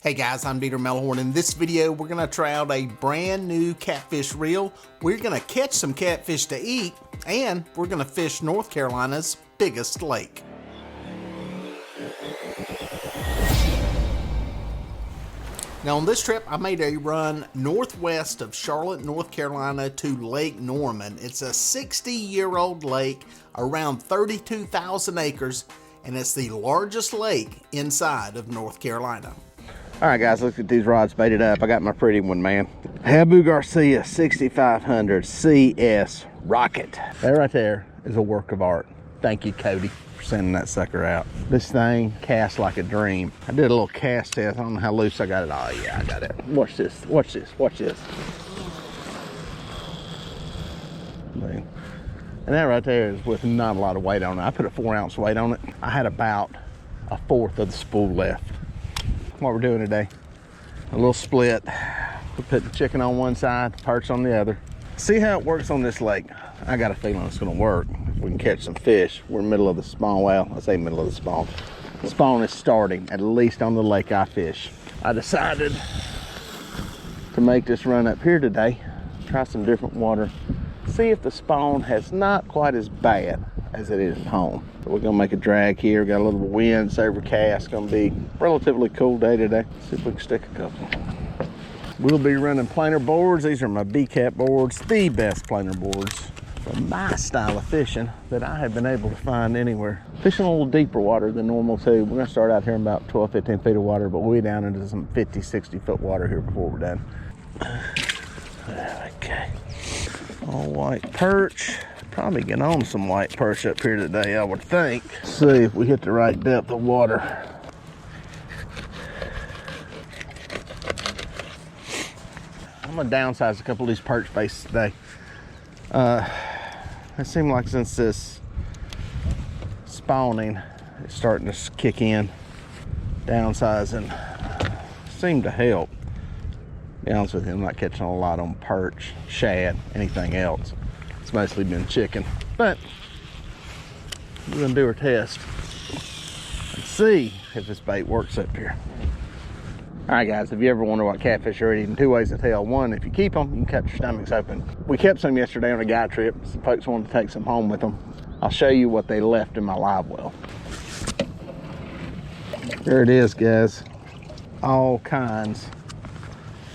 Hey guys, I'm Melhorn. In this video, we're gonna try out a brand new catfish reel. We're gonna catch some catfish to eat, and we're gonna fish North Carolina's biggest lake. Now on this trip, I made a run northwest of Charlotte, North Carolina to Lake Norman. It's a 60-year-old lake, around 32,000 acres, and it's the largest lake inside of North Carolina. All right, guys, look at these rods baited up. I got my pretty one, man. Abu Garcia 6500 CS Rocket. That right there is a work of art. Thank you, Cody, for sending that sucker out. This thing casts like a dream. I did a little cast test. I don't know how loose I got it. Oh yeah, I got it. Watch this, watch this, watch this. And that right there is with not a lot of weight on it. I put a 4-ounce weight on it. I had about a fourth of the spool left. What we're doing today, a little split. We put the chicken on one side, the perch on the other. See how it works on this lake. I got a feeling it's gonna work. If we can catch some fish. We're in the middle of the spawn. Well, I say middle of the spawn. The spawn is starting, at least on the lake I fish. I decided to make this run up here today, try some different water, see if the spawn has not quite as bad as it is at home. So we're gonna make a drag here. Got a little wind, saver cast. Gonna be relatively cool day today. See if we can stick a couple. We'll be running planer boards. These are my B-cap boards, the best planer boards for my style of fishing that I have been able to find anywhere. Fishing a little deeper water than normal too. We're gonna start out here in about 12, 15 feet of water, but we'll be down into some 50, 60 foot water here before we're done. Okay. All white perch. Probably get on some white perch up here today, I would think. See if we hit the right depth of water. I'm gonna downsize a couple of these perch bases today. It seemed like since this spawning is starting to kick in, downsizing seemed to help. To be honest with you, I'm not catching a lot on perch, shad, anything else. It's mostly been chicken, but we're gonna do our test and see if this bait works up here. All right, guys, if you ever wonder what catfish are eating, two ways to tell. One, if you keep them, you can cut your stomachs open. We kept some yesterday on a guide trip. Some folks wanted to take some home with them. I'll show you what they left in my live well. There it is, guys. All kinds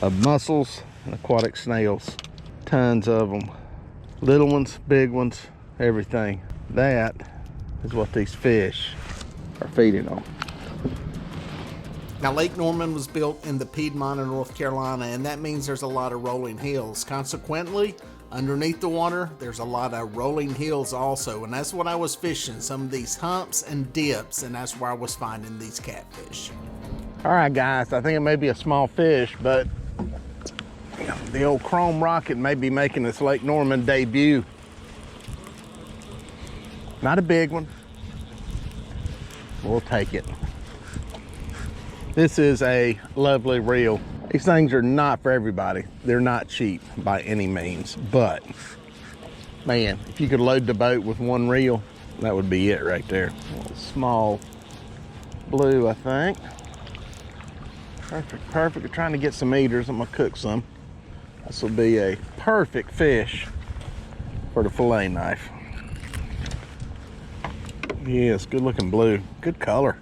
of mussels and aquatic snails. Tons of them. Little ones, big ones, everything. That is what these fish are feeding on. Now, Lake Norman was built in the Piedmont of North Carolina, and that means there's a lot of rolling hills. Consequently, underneath the water, there's a lot of rolling hills also, and that's what I was fishing, some of these humps and dips, and that's where I was finding these catfish. All right, guys, I think it may be a small fish, but the old Chrome Rocket may be making its Lake Norman debut. Not a big one. We'll take it. This is a lovely reel. These things are not for everybody. They're not cheap by any means, but man, if you could load the boat with one reel, that would be it right there. Small blue, I think. Perfect, perfect. We're trying to get some eaters. I'm gonna cook some. This will be a perfect fish for the fillet knife. Yes, good looking blue, good color.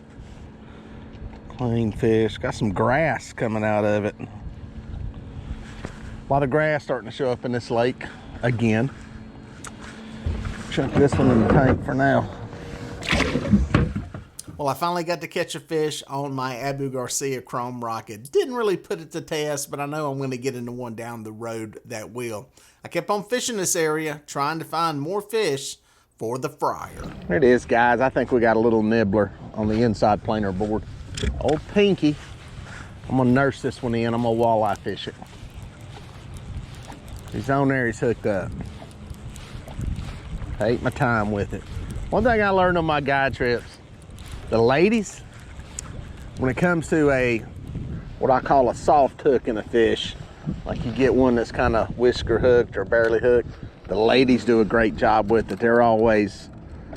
Clean fish, got some grass coming out of it. A lot of grass starting to show up in this lake again. Chuck this one in the tank for now. Well, I finally got to catch a fish on my Abu Garcia Chrome Rocket. Didn't really put it to test, but I know I'm going to get into one down the road that will. I kept on fishing this area, trying to find more fish for the fryer. There it is, guys. I think we got a little nibbler on the inside planer board. Old Pinky. I'm going to nurse this one in. I'm going to walleye fish it. He's on there. He's hooked up. Take my time with it. One thing I learned on my guide trips, the ladies, when it comes to what I call a soft hook in a fish, like you get one that's kind of whisker hooked or barely hooked, the ladies do a great job with it. They're always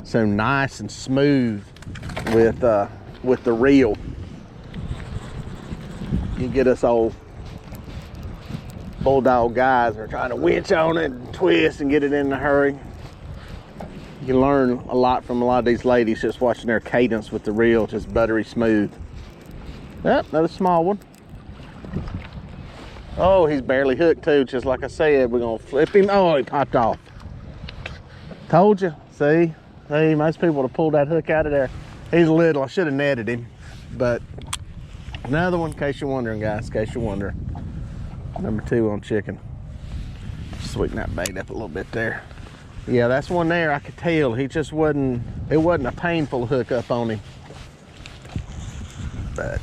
so nice and smooth with the reel. You get us old bulldog guys are trying to winch on it and twist and get it in a hurry. You can learn a lot from a lot of these ladies just watching their cadence with the reel, just buttery smooth. Yep, another small one. Oh, he's barely hooked too, just like I said. We're gonna flip him. Oh, he popped off. Told you. See, most people would have pulled that hook out of there. He's little. I should have netted him, but another one, in case you're wondering, guys, in case you're wondering. Number 2 on chicken. Sweeten that bait up a little bit there. Yeah, that's one there. I could tell he just wasn't, it wasn't a painful hook up on him. But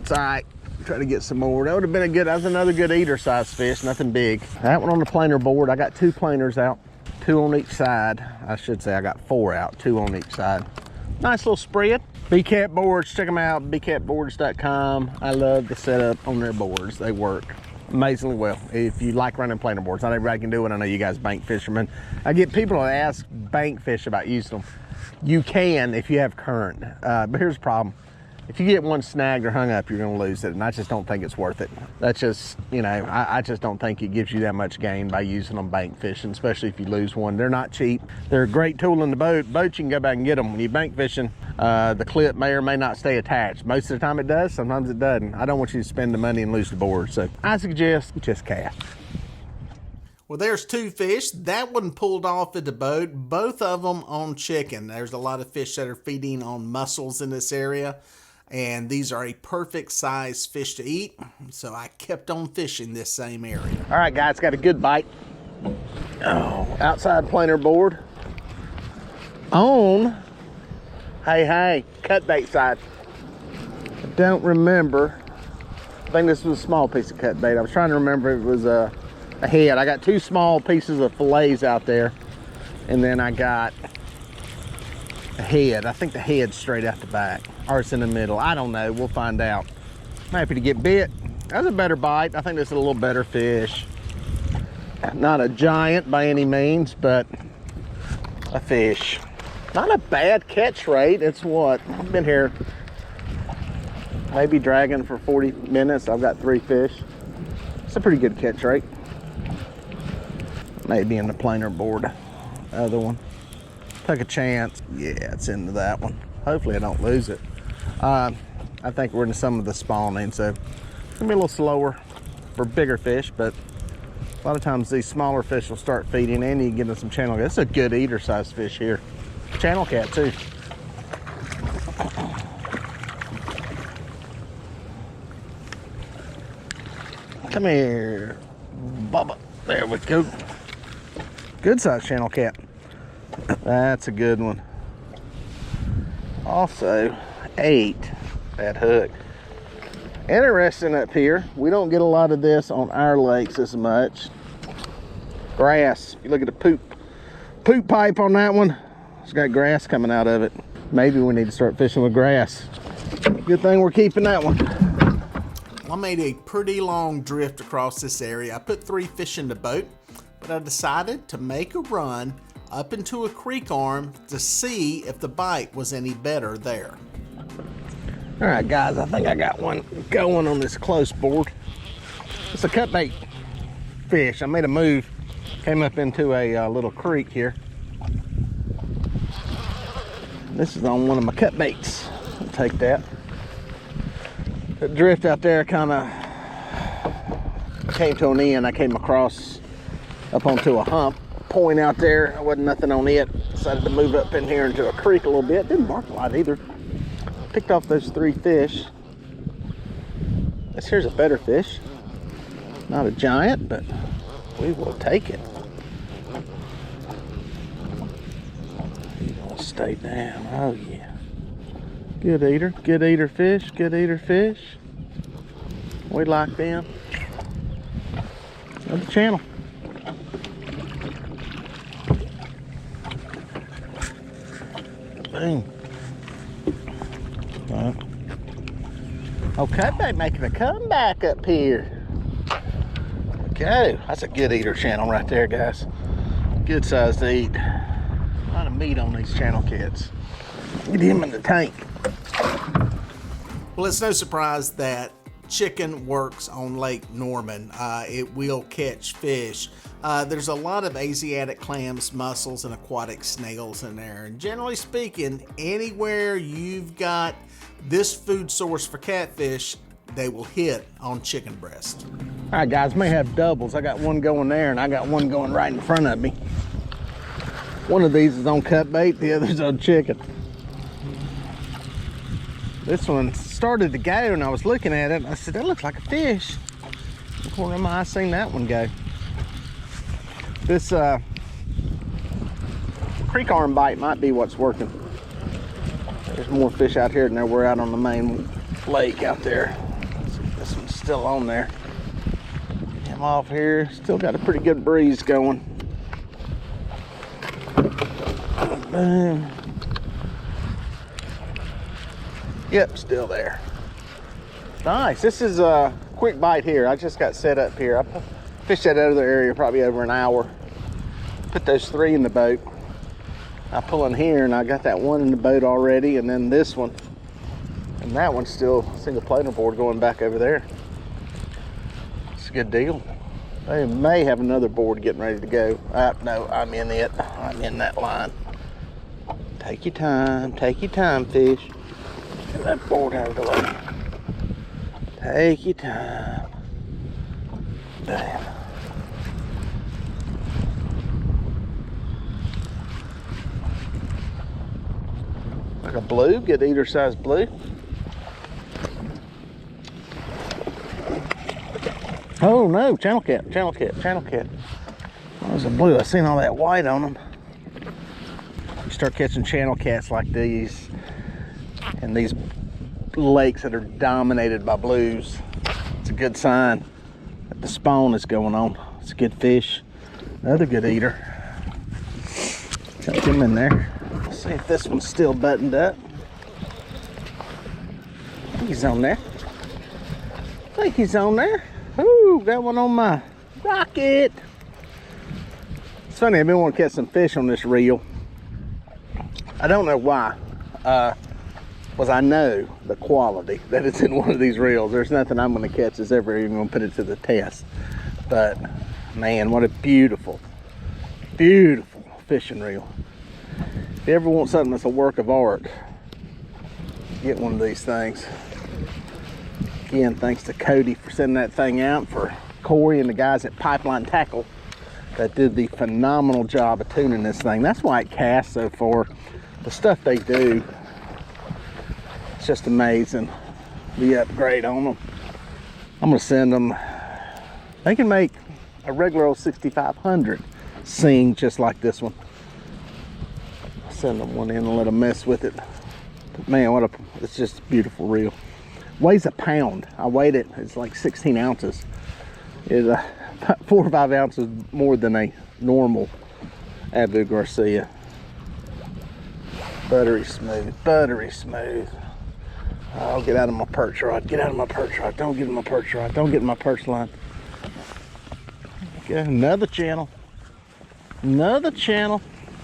it's all right. Try to get some more. That would have been a good, that was another good eater size fish, nothing big. That one on the planer board, I got 2 planers out, 2 on each side. I should say I got 4 out, 2 on each side. Nice little spread. BCat boards, check them out, bcatboards.com. I love the setup on their boards. They work amazingly well. If you like running planer boards, not everybody can do it. I know you guys bank fishermen. I get people that ask bank fish about using them. You can if you have current, but here's the problem. If you get one snagged or hung up, you're gonna lose it, and I just don't think it's worth it. That's just, you know, I just don't think it gives you that much gain by using them bank fishing, especially if you lose one. They're not cheap. They're a great tool in the boat. Boats, you can go back and get them. When you bank fishing, the clip may or may not stay attached. Most of the time it does, sometimes it doesn't. I don't want you to spend the money and lose the board, so I suggest just cast. Well, there's 2 fish. That one pulled off at the boat, both of them on chicken. There's a lot of fish that are feeding on mussels in this area, and these are a perfect size fish to eat, so I kept on fishing this same area. All right, guys, got a good bite. Oh, outside planer board on, hey, cut bait side. I don't remember. I think this was a small piece of cut bait. I was trying to remember if it was a head. I got 2 small pieces of fillets out there, and then I got a head. I think the head's straight out the back, or it's in the middle. I don't know. We'll find out. I'm happy to get bit. That's a better bite. I think this is a little better fish. Not a giant by any means, but a fish. Not a bad catch rate. It's what? I've been here maybe dragging for 40 minutes. I've got 3 fish. It's a pretty good catch rate. Maybe in the planer board. Other one. Took a chance. Yeah, it's into that one. Hopefully I don't lose it. I think we're into some of the spawning, so it's gonna be a little slower for bigger fish, but a lot of times these smaller fish will start feeding and you get into some channel cat. It's a good eater size fish here. Channel cat too. Come here, Bubba. There we go. Good size channel cat. That's a good one. Also, 8 that hook. Interesting up here. We don't get a lot of this on our lakes as much. Grass. You look at the poop pipe on that one. It's got grass coming out of it. Maybe we need to start fishing with grass. Good thing we're keeping that one. I made a pretty long drift across this area. I put 3 fish in the boat, but I decided to make a run up into a creek arm to see if the bite was any better there. All right, guys, I think I got one going on this close board. It's a cut bait fish. I made a move, came up into a little creek here. This is on one of my cut baits. I'll take that. The drift out there kind of came to an end. I came across up onto a hump point out there. There wasn't nothing on it. Decided to move up in here into a creek a little bit. Didn't bark a lot either. Picked off those 3 fish. This here's a better fish. Not a giant, but we will take it. He's gonna stay down. Oh yeah. Good eater fish, good eater fish. We like them. Another channel. Boom. Okay, babe, making a comeback up here. Okay, that's a good eater channel right there, guys. Good size to eat. A lot of meat on these channel cats. Get him in the tank. Well, it's no surprise that chicken works on Lake Norman. It will catch fish. There's a lot of Asiatic clams, mussels, and aquatic snails in there. And generally speaking, anywhere you've got this food source for catfish, they will hit on chicken breast. All right, guys, may have doubles. I got one going there, and I got one going right in front of me. One of these is on cut bait, the other's on chicken. This one started to go, and I was looking at it, and I said, that looks like a fish. In the corner of my eye, I seen that one go. This creek arm bite might be what's working. There's more fish out here than there were out on the main lake out there. Let's see if this one's still on there. I'm off here, still got a pretty good breeze going. Boom. Yep, still there. Nice. This is a quick bite here. I just got set up here. I fished that other area probably over an hour. Put those 3 in the boat. I pull in here and I got that one in the boat already, and then this one. And that one's still single planer board going back over there. It's a good deal. They may have another board getting ready to go. No, I'm in it. I'm in that line. Take your time, fish. Get that board out of the way. Take your time. Bam. Like a blue, good eater size blue. Oh no, channel cat. That was a blue. I seen all that white on them. You start catching channel cats like these, and these lakes that are dominated by blues, it's a good sign that the spawn is going on. It's a good fish. Another good eater. Got him in there. Let's see if this one's still buttoned up. I think he's on there. Ooh, got one on my rocket. It's funny, I've been wanting to catch some fish on this reel. I don't know why. Was I know the quality that it's in one of these reels. There's nothing I'm going to catch that's ever even going to put it to the test. But man, what a beautiful fishing reel. If you ever want something that's a work of art, get one of these things. Again, thanks to Cody for sending that thing out, for Corey and the guys at Pipeline Tackle that did the phenomenal job of tuning this thing. That's why it casts so far. The stuff they do, it's just amazing. The upgrade on them. I'm gonna send them. They can make a regular old 6500 sing just like this one. I'll send them one in and let them mess with it. But man, it's just a beautiful reel. Weighs a pound. I weighed it. It's like 16 ounces. It's about 4 or 5 ounces more than a normal Abu Garcia. Buttery smooth. Oh, get out of my perch rod. Get out of my perch rod. Don't get in my perch rod. Don't get in my perch line. Okay, another channel.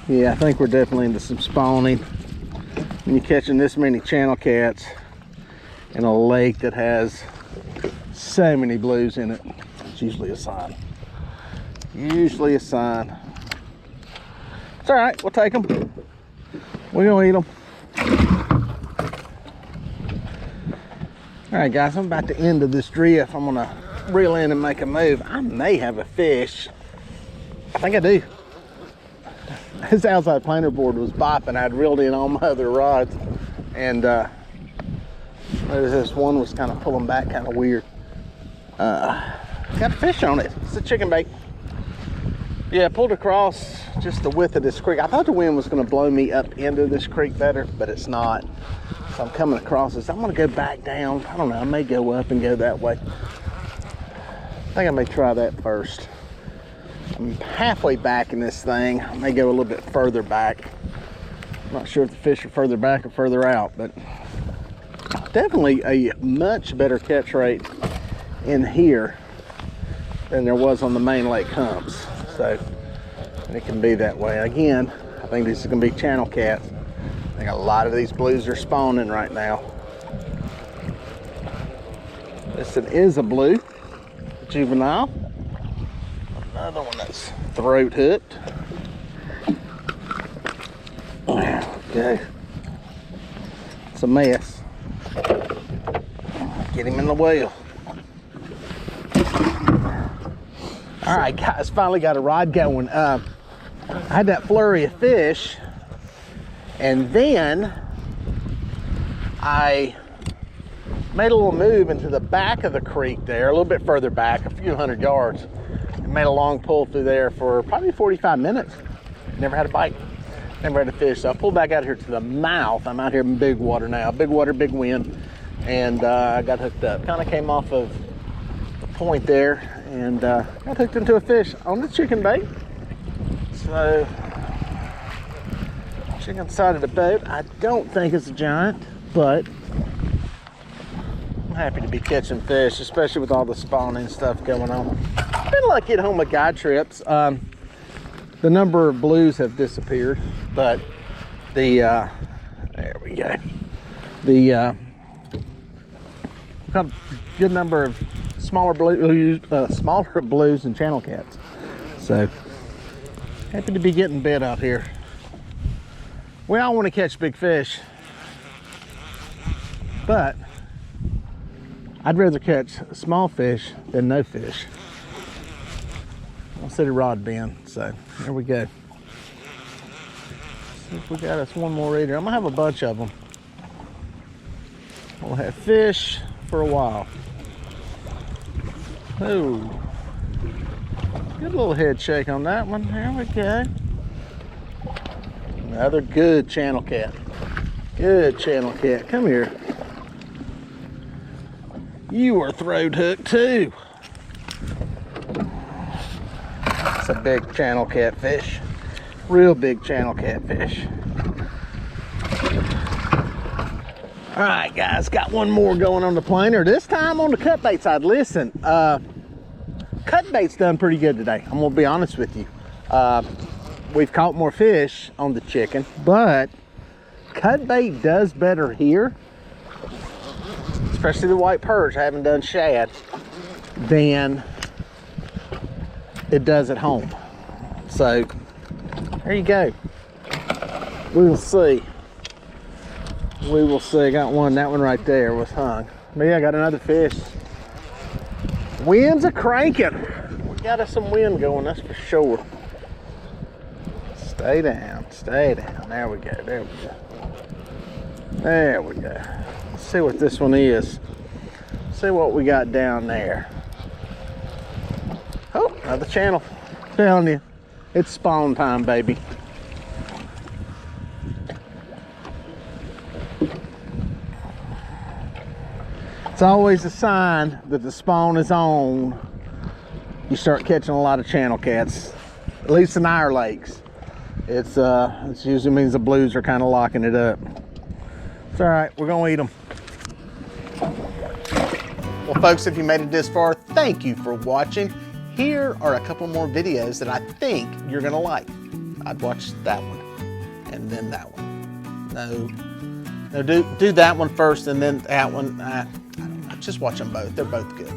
Yeah, I think we're definitely into some spawning. When you're catching this many channel cats in a lake that has so many blues in it, it's usually a sign. It's all right, we'll take them. We're gonna eat them. All right, guys, I'm about to end of this drift. I'm gonna reel in and make a move. I may have a fish. I think I do. This outside planer board was bopping. I'd reeled in all my other rods, and this one was kind of pulling back, kind of weird. Got a fish on it. It's a chicken bait. Yeah, pulled across just the width of this creek. I thought the wind was going to blow me up into this creek better, but it's not. So I'm coming across this. I'm going to go back down. I don't know. I may go up and go that way. I think I may try that first. I'm halfway back in this thing. I may go a little bit further back. I'm not sure if the fish are further back or further out, but definitely a much better catch rate in here than there was on the main lake humps. So it can be that way. Again, I think this is going to be channel cats. I think a lot of these blues are spawning right now. This one is a blue juvenile. Another one that's throat hooked. Okay. It's a mess. Get him in the well. All right, guys, finally got a rod going. I had that flurry of fish, and then I made a little move into the back of the creek there, a little bit further back, a few hundred yards, and made a long pull through there for probably 45 minutes. Never had a bite, never had a fish. So I pulled back out here to the mouth. I'm out here in big water now, big water, big wind, and I got hooked up. Kind of came off of the point there, and got hooked into a fish on the chicken bait. So, chicken side of the boat. I don't think it's a giant, but I'm happy to be catching fish, especially with all the spawning stuff going on. Been lucky at home with guide trips. The number of blues have disappeared, but there we go. We've got a good number of smaller blues and channel cats. So happy to be getting bit out here. We all want to catch big fish, but I'd rather catch small fish than no fish. I'll set a rod bend, so there we go. See if we got us one more reader. I'm gonna have a bunch of them. We'll have fish for a while. Oh, good little head shake on that one. There we go. Another good channel cat. Good channel cat. Come here. You are throat hooked too. It's a big channel catfish. Real big channel catfish. All right, guys, got one more going on the planer. This time on the cut bait side. Listen, cut bait's done pretty good today. I'm gonna be honest with you. We've caught more fish on the chicken, but cut bait does better here, especially the white perch. I haven't done shad, than it does at home. So there you go. We will see. We will see. I got one. That one right there was hung. But yeah, I got another fish. Winds are cranking. We got us some wind going, that's for sure. Stay down, stay down. There we go, there we go. There we go. Let's see what this one is. See what we got down there. Oh, another channel. I'm telling you, it's spawn time, baby. It's always a sign that the spawn is on. You start catching a lot of channel cats, at least in our lakes. It usually means the blues are kind of locking it up. It's all right, we're gonna eat them. Well, folks, if you made it this far, thank you for watching. Here are a couple more videos that I think you're gonna like. I'd watch that one and then that one. No, do that one first and then that one. I don't know, just watch them both. They're both good.